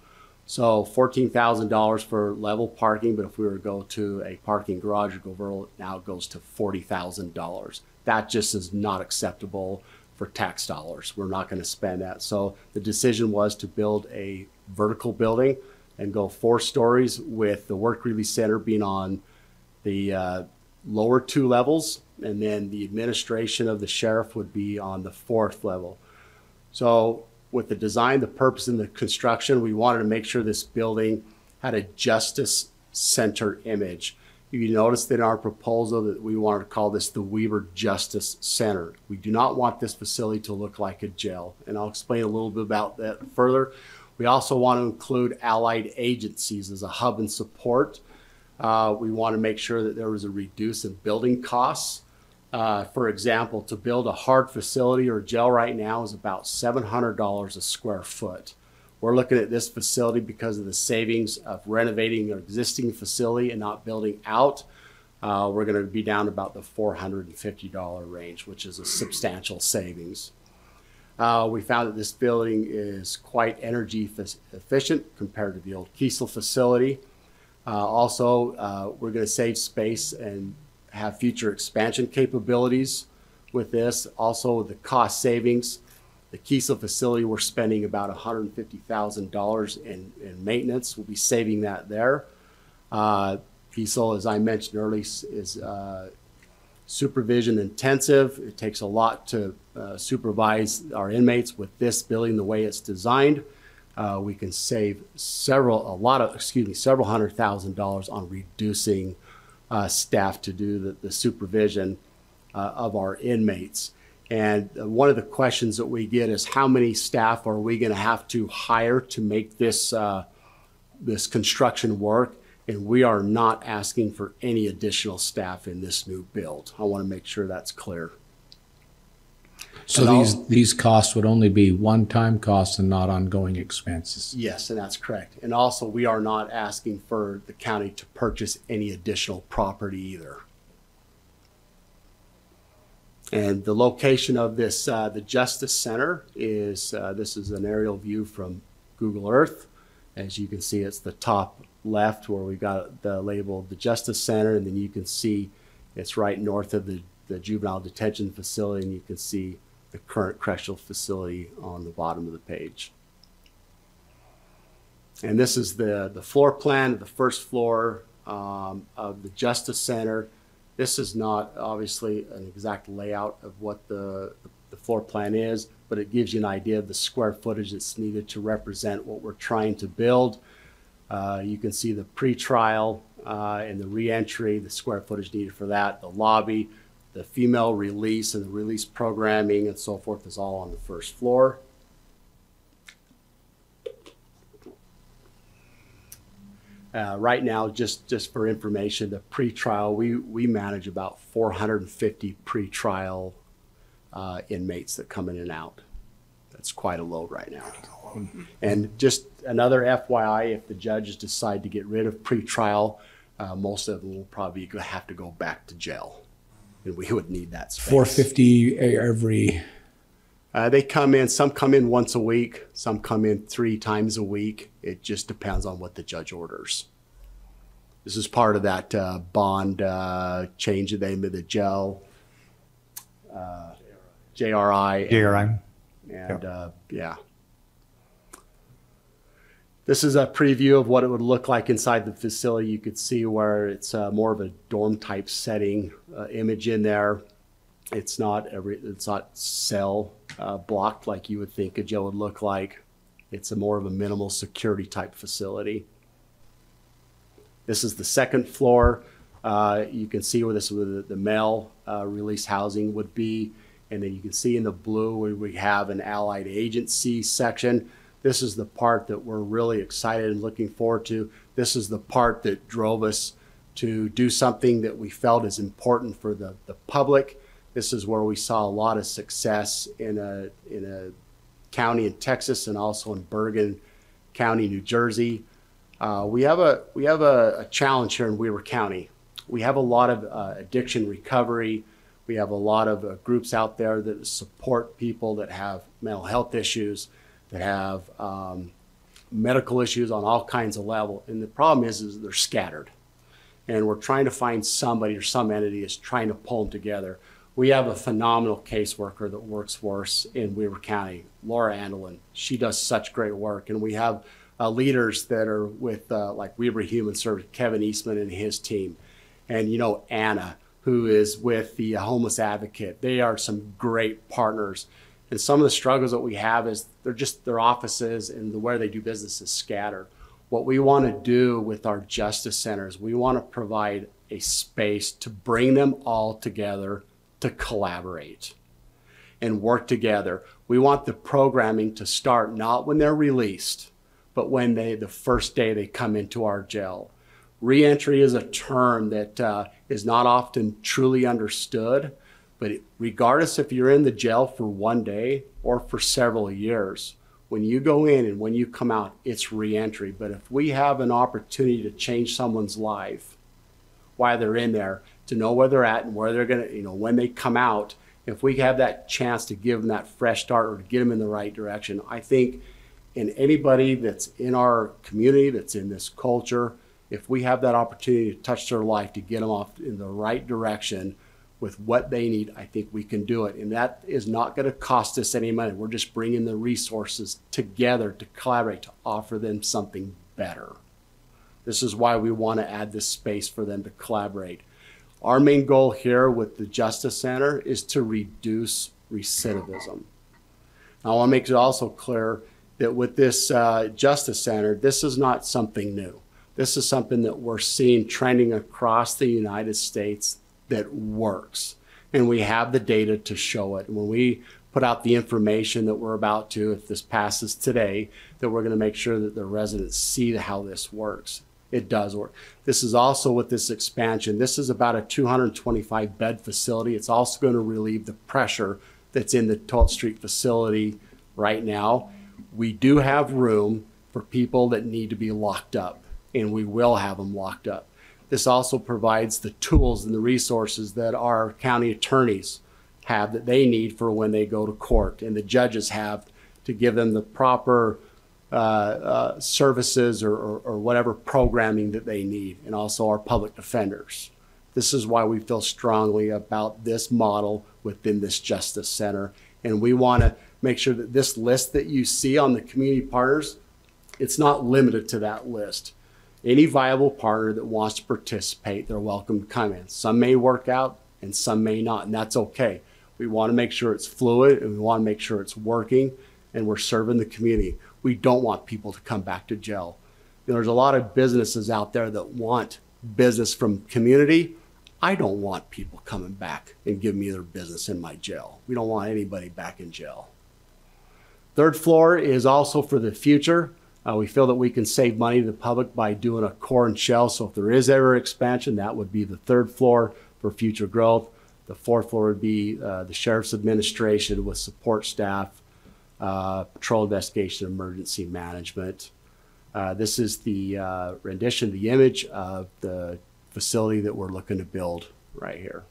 So $14,000 for level parking, but if we were to go to a parking garage or go vertical, now it goes to $40,000. That just is not acceptable for tax dollars. We're not going to spend that. So the decision was to build a vertical building and go 4 stories, with the work release center being on the lower 2 levels, and then the administration of the sheriff would be on the 4th level. So with the design, the purpose, and the construction, we wanted to make sure this building had a justice center image. You notice that in our proposal that we wanted to call this the WEBER Justice Center. We do not want this facility to look like a jail, and I'll explain a little bit about that further. We also want to include allied agencies as a hub and support. We want to make sure that there was a reduce in building costs. For example, to build a hard facility or jail right now is about $700 a square foot. We're looking at this facility because of the savings of renovating an existing facility and not building out. We're going to be down about the $450 range, which is a substantial savings. We found that this building is quite energy efficient compared to the old Kiesel facility. Also, we're going to save space and have future expansion capabilities with this. Also, the cost savings. The Kiesel facility, we're spending about $150,000 in maintenance. We'll be saving that there. Kiesel, as I mentioned earlier, is supervision intensive. It takes a lot to supervise our inmates with this building the way it's designed. We can save several $100,000 on reducing staff to do the supervision of our inmates. And one of the questions that we get is how many staff are we going to have to hire to make this this construction work? And we are not asking for any additional staff in this new build. I want to make sure that's clear. So these costs would only be one-time costs and not ongoing expenses? Yes, and that's correct. And also, we are not asking for the county to purchase any additional property either. And the location of this, the Justice Center is, this is an aerial view from Google Earth. As you can see, it's the top left where we got the label, the Justice Center, and then you can see it's right north of the juvenile detention facility, and you can see the current correctional facility on the bottom of the page. And this is the floor plan of the first floor of the Justice Center. This is not obviously an exact layout of what the floor plan is, but it gives you an idea of the square footage that's needed to represent what we're trying to build. You can see the pretrial and the reentry, the square footage needed for that, the lobby, the female release and the release programming and so forth is all on the first floor. Right now, just for information, the pretrial, we manage about 450 pretrial inmates that come in and out. That's quite a load right now. And just another FYI, if the judges decide to get rid of pretrial, most of them will probably have to go back to jail. And we would need that space. 450 every... They come in, some come in once a week, some come in 3 times a week. It just depends on what the judge orders. This is part of that bond change of the name of the jail, JRI. JRI. And yeah. This is a preview of what it would look like inside the facility. You could see where it's more of a dorm type setting image in there. It's not cell blocked like you would think a jail would look like. It's more of a minimal security type facility. This is the second floor. You can see where the male release housing would be. And then you can see in the blue where we have an allied agency section. This is the part that we're really excited and looking forward to. This is the part that drove us to do something that we felt is important for the public. This is where we saw a lot of success in a county in Texas and also in Bergen County, New Jersey. We have a challenge here in Weber County. We have a lot of addiction recovery. We have a lot of groups out there that support people that have mental health issues, that have medical issues on all kinds of levels. And the problem is they're scattered. And we're trying to find somebody or some entity that's trying to pull them together. We have a phenomenal caseworker that works for us in Weber County, Laura Andelin. She does such great work. And we have leaders that are with like Weber Human Service, Kevin Eastman and his team. And you know, Anna, who is with the Homeless Advocate. They are some great partners. And some of the struggles that we have is their offices and the where they do business is scattered. What we want to do with our justice centers, we want to provide a space to bring them all together to collaborate and work together. We want the programming to start not when they're released, but when the first day they come into our jail. Reentry is a term that is not often truly understood, but regardless if you're in the jail for one day or for several years, when you go in and when you come out, it's reentry. But if we have an opportunity to change someone's life while they're in there, to know where they're at and where they're gonna, when they come out, if we have that chance to give them that fresh start or to get them in the right direction, I think in anybody that's in our community, that's in this culture, if we have that opportunity to touch their life, to get them off in the right direction with what they need, I think we can do it. And that is not going to cost us any money. We're just bringing the resources together to collaborate, to offer them something better. This is why we want to add this space for them to collaborate. Our main goal here with the Justice Center is to reduce recidivism. I want to make it also clear that with this Justice Center, this is not something new. This is something that we're seeing trending across the United States that works. And we have the data to show it. And when we put out the information that we're about to, if this passes today, that we're going to make sure that the residents see how this works. It does work. This is also with this expansion. This is about a 225 bed facility. It's also going to relieve the pressure that's in the 12th Street facility right now. We do have room for people that need to be locked up, and we will have them locked up. This also provides the tools and the resources that our county attorneys have that they need for when they go to court, and the judges have to give them the proper services or whatever programming that they need, and also our public defenders. This is why we feel strongly about this model within this Justice Center, and we want to make sure that this list that you see on the community partners, it's not limited to that list. Any viable partner that wants to participate, they're welcome to come in. Some may work out and some may not, and that's okay. We want to make sure it's fluid, and we want to make sure it's working, and we're serving the community. We don't want people to come back to jail. There's a lot of businesses out there that want business from community. I don't want people coming back and giving me their business in my jail. We don't want anybody back in jail. Third floor is also for the future. We feel that we can save money to the public by doing a core and shell. So if there is ever expansion, that would be the third floor for future growth. The fourth floor would be the Sheriff's Administration with support staff, patrol investigation, emergency management. This is the rendition, the image of the facility that we're looking to build right here.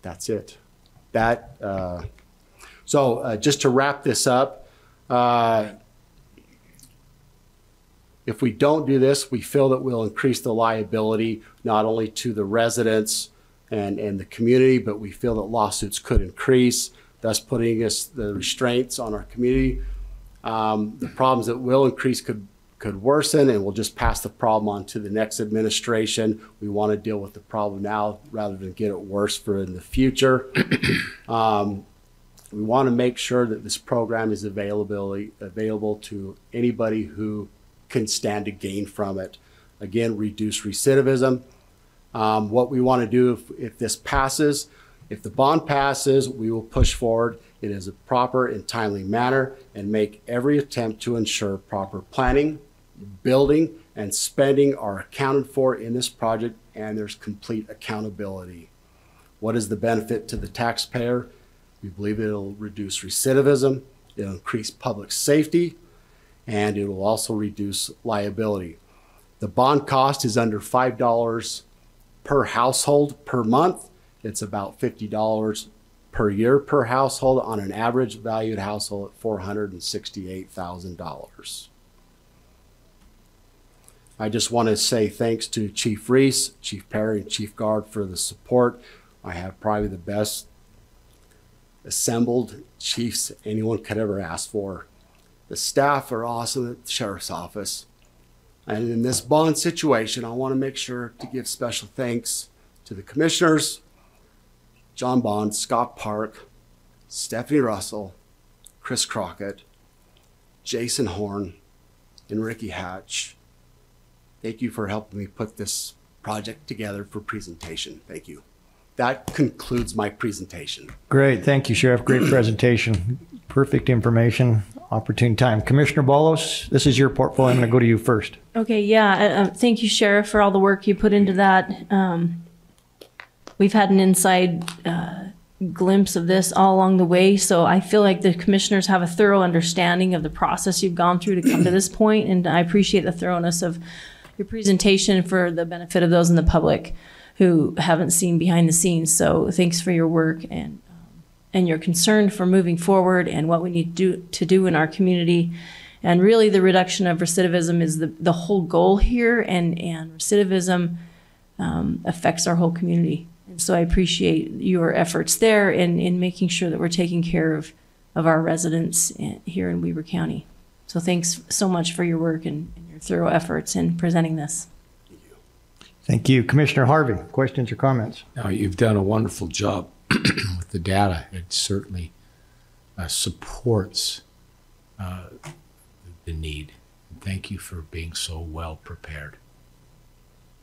That's it. So just to wrap this up, if we don't do this, we feel that we'll increase the liability not only to the residents and the community, but we feel that lawsuits could increase, thus putting the restraints on our community. The problems that will increase could worsen, and we'll just pass the problem on to the next administration. We want to deal with the problem now rather than get it worse for in the future. We want to make sure that this program is available to anybody who can stand to gain from it. Again, reduce recidivism. What we want to do if this passes, if the bond passes, we will push forward in a proper and timely manner and make every attempt to ensure proper planning, building, and spending are accounted for in this project, and there's complete accountability. What is the benefit to the taxpayer? We believe it'll reduce recidivism, it'll increase public safety, and it will also reduce liability. The bond cost is under $5 per household per month. It's about $50 per year per household on an average valued household at $468,000. I just want to say thanks to Chief Reese, Chief Perry, and Chief Guard for the support. I have probably the best assembled chiefs anyone could ever ask for. The staff are awesome at the Sheriff's Office. And in this bond situation, I want to make sure to give special thanks to the commissioners, John Bond, Scott Park, Stephanie Russell, Chris Crockett, Jason Horn, and Ricky Hatch. Thank you for helping me put this project together for presentation. Thank you. That concludes my presentation. Great. Thank you, Sheriff. Great presentation. Perfect information. Opportune time. Commissioner Bolos, this is your portfolio. I'm going to go to you first. Okay, yeah. Thank you, Sheriff, for all the work you put into that. We've had an inside glimpse of this all along the way, so I feel like the commissioners have a thorough understanding of the process you've gone through to come to this point, and I appreciate the thoroughness of your presentation for the benefit of those in the public who haven't seen behind the scenes. So thanks for your work and your concern for moving forward and what we need to do in our community. And really the reduction of recidivism is the whole goal here, and recidivism affects our whole community. And so I appreciate your efforts there in making sure that we're taking care of our residents here in Weber County. So thanks so much for your work and your thorough efforts in presenting this. Thank you. Commissioner Harvey, questions or comments? Now, you've done a wonderful job with the data, it certainly supports the need. And thank you for being so well prepared.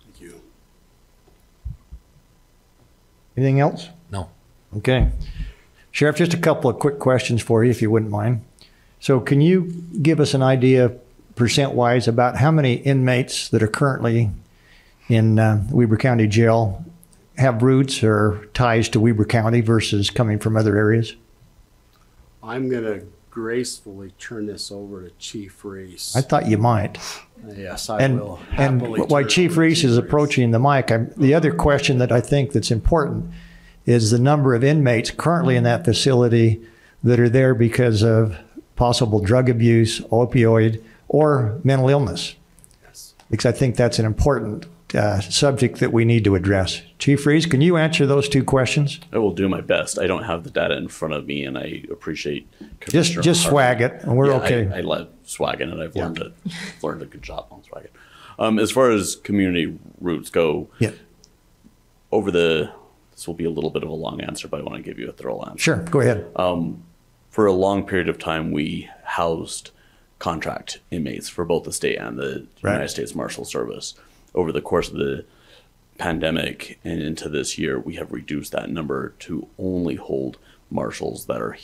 Thank you. Anything else? No. Okay. Sheriff, just a couple of quick questions for you, if you wouldn't mind. So can you give us an idea, percent-wise, about how many inmates that are currently in Weber County Jail have roots or ties to Weber County versus coming from other areas? I'm going to gracefully turn this over to Chief Reese. I thought you might. Yes, I will. And happily while turn Chief over to Reese is approaching the mic, the other question that I think that's important is the number of inmates currently in that facility that are there because of possible drug abuse, opioid, or mental illness. Yes. Because I think that's an important subject that we need to address. Chief Reese, can you answer those two questions? I will do my best. I don't have the data in front of me, and I appreciate just swag it, and we're okay. I love swagging, and I've learned a good job on swagging. As far as community roots go, this will be a little bit of a long answer, but I want to give you a thorough answer. Sure, go ahead. For a long period of time, we housed contract inmates for both the state and the United States Marshal Service. Over the course of the pandemic and into this year, we have reduced that number to only hold marshals that are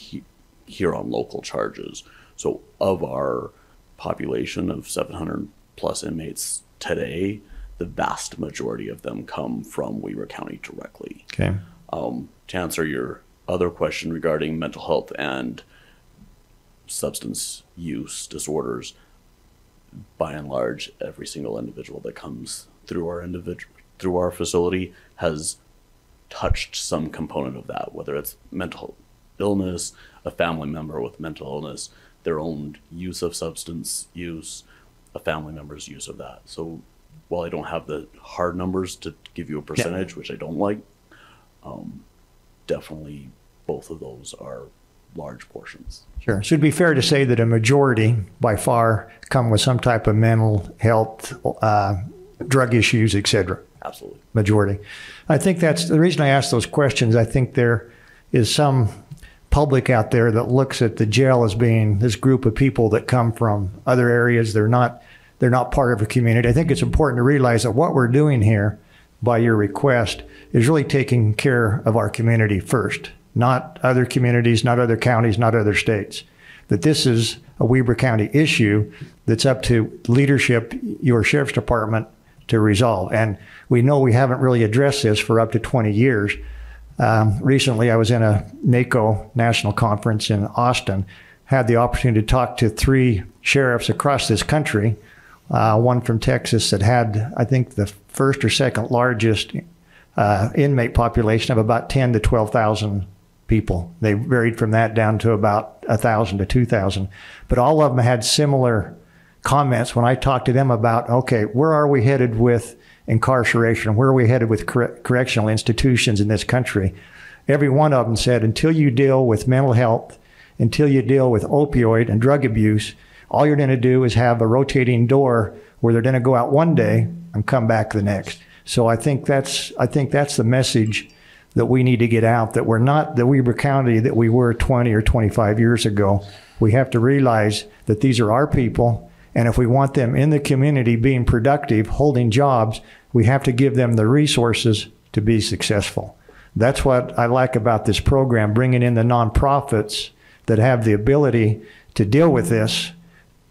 here on local charges. So of our population of 700 plus inmates today, the vast majority of them come from Weber County directly. Okay. To answer your other question regarding mental health and substance use disorders, by and large, every single individual that comes through our facility has touched some component of that, whether it's mental illness, a family member with mental illness, their own use of substance use, a family member's use of that. So while I don't have the hard numbers to give you a percentage, which I don't like, definitely both of those are large portions. Sure. So it'd be fair to say that a majority, by far, come with some type of mental health, drug issues, et cetera. Absolutely. Majority. I think that's the reason I ask those questions. I think there is some public out there that looks at the jail as being this group of people that come from other areas. They're not part of a community. I think it's important to realize that what we're doing here by your request is really taking care of our community first, not other communities, not other counties, not other states. That this is a Weber County issue that's up to leadership, your sheriff's department, to resolve. And we know we haven't really addressed this for up to 20 years. Recently, I was in a NACO national conference in Austin, had the opportunity to talk to 3 sheriffs across this country, one from Texas that had, I think, the first or second largest inmate population of about 10 to 12,000 people. They varied from that down to about 1,000 to 2,000. But all of them had similar comments when I talked to them about, okay, where are we headed with incarceration? Where are we headed with correctional institutions in this country? Every one of them said, until you deal with mental health, until you deal with opioid and drug abuse, all you're going to do is have a rotating door where they're going to go out one day and come back the next. So I think that's the message that we need to get out, that we're not the Weber County that we were 20 or 25 years ago. We have to realize that these are our people, and if we want them in the community being productive, holding jobs, we have to give them the resources to be successful. That's what I like about this program, bringing in the nonprofits that have the ability to deal with this,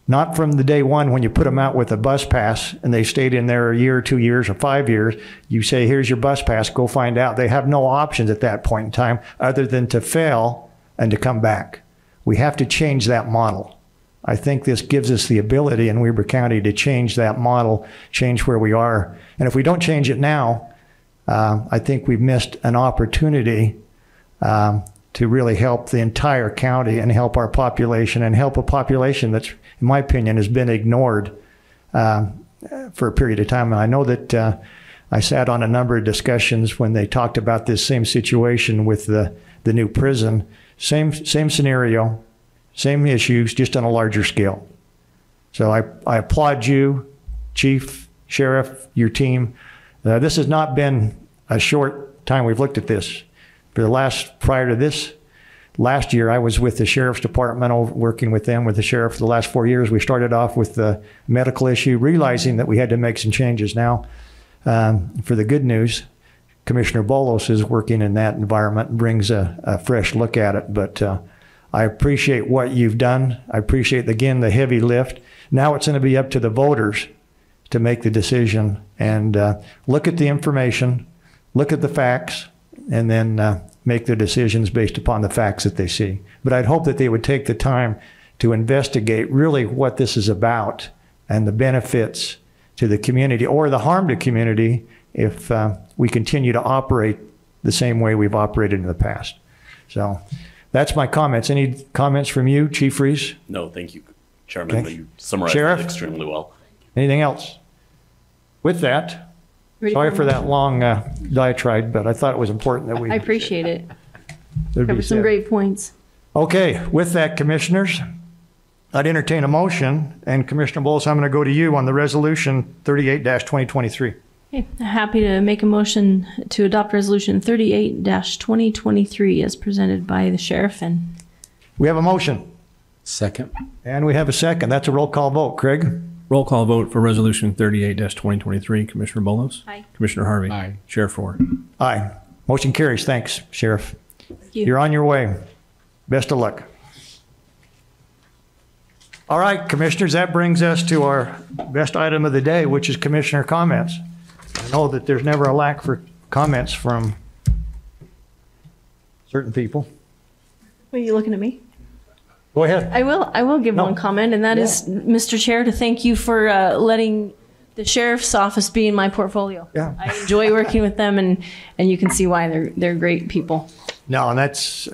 not from the day one when you put them out with a bus pass and they stayed in there a year, 2 years, or 5 years. You say, here's your bus pass, go find out. They have no options at that point in time other than to fail and to come back. We have to change that model. I think this gives us the ability in Weber County to change that model, change where we are. And if we don't change it now, I think we've missed an opportunity to really help the entire county and help our population and help a population that's, in my opinion, has been ignored for a period of time. And I know that I sat on a number of discussions when they talked about this same situation with the new prison. Same scenario, same issues, just on a larger scale. So I applaud you, Chief, Sheriff, your team. This has not been a short time we've looked at this. prior to this last year, I was with the Sheriff's Department, working with them, with the Sheriff for the last 4 years. We started off with the medical issue, realizing that we had to make some changes. Now, for the good news, Commissioner Bolos is working in that environment and brings a fresh look at it. But I appreciate what you've done. I appreciate, again, the heavy lift. Now it's going to be up to the voters to make the decision and look at the information, look at the facts, and then make their decisions based upon the facts that they see. But I'd hope that they would take the time to investigate really what this is about and the benefits to the community or the harm to community if we continue to operate the same way we've operated in the past. So that's my comments. Any comments from you, Chief Reese? No, thank you, Chairman. Okay. You summarized Sheriff? it extremely well. Anything else? With that, sorry for that long diatribe, but I thought it was important that we... I appreciate it. there'd be Covered some said. great points. Okay, with that, Commissioners, I'd entertain a motion, and Commissioner Bowles, I'm going to go to you on the resolution 38-2023. Okay, happy to make a motion to adopt resolution 38-2023 as presented by the sheriff. And We have a motion, Second. and we have a second. That's a roll call vote. Craig? Roll call vote for resolution 38-2023. Commissioner Bolos? Aye. Commissioner Harvey? Aye. Sheriff Ford? Aye. Motion carries. Thanks, Sheriff. Thank you. You're on your way. Best of luck. All right, Commissioners, that brings us to our best item of the day, which is Commissioner comments. I know that there's never a lack for comments from certain people. Are you looking at me? Go ahead. I will give No. one comment, and that is, Mr. Chair, to thank you for letting the sheriff's office be in my portfolio. Yeah. I enjoy working with them, and you can see why they're great people. No, and that's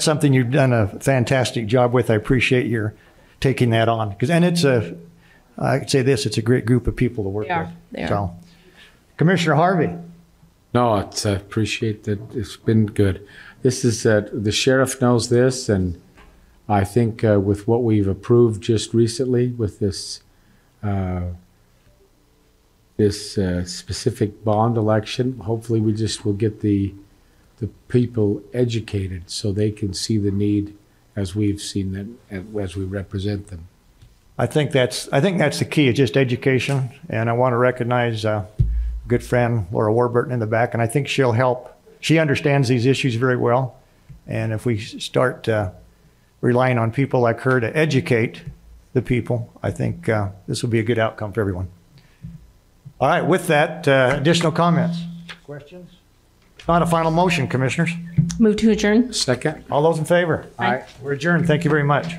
something you've done a fantastic job with. I appreciate your taking that on. And it's I'd say this, it's a great group of people to work They are. with. They are. So, Commissioner Harvey. No, it's, I appreciate that. It's been good. This is, the sheriff knows this, and I think with what we've approved just recently with this specific bond election, hopefully we just will get the people educated so they can see the need as we've seen them and as we represent them. I think that's the key, is just education. And I want to recognize good friend Laura Warburton in the back, and I think she'll help. She understands these issues very well, and if we start relying on people like her to educate the people, I think this will be a good outcome for everyone. All right, with that, additional comments? Questions? Not a final motion, Commissioners. Move to adjourn. Second. All those in favor? Aye. We're adjourned. Thank you very much.